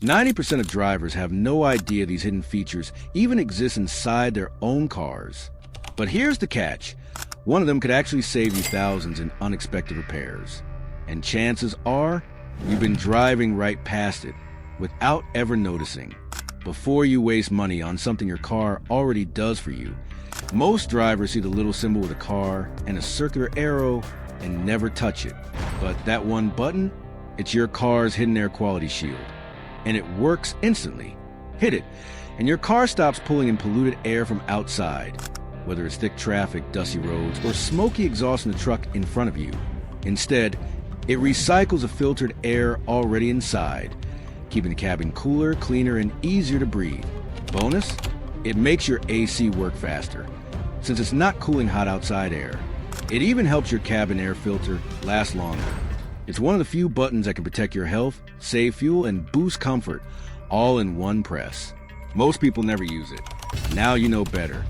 90% of drivers have no idea these hidden features even exist inside their own cars. But here's the catch. One of them could actually save you thousands in unexpected repairs. And chances are, you've been driving right past it without ever noticing. Before you waste money on something your car already does for you, most drivers see the little symbol with a car and a circular arrow and never touch it. But that one button, it's your car's hidden air quality shield. And it works instantly. Hit it, and your car stops pulling in polluted air from outside, whether it's thick traffic, dusty roads, or smoky exhaust from the truck in front of you. Instead, it recycles the filtered air already inside, keeping the cabin cooler, cleaner, and easier to breathe. Bonus, it makes your AC work faster, since it's not cooling hot outside air. It even helps your cabin air filter last longer. It's one of the few buttons that can protect your health, save fuel, and boost comfort, all in one press. Most people never use it. Now you know better.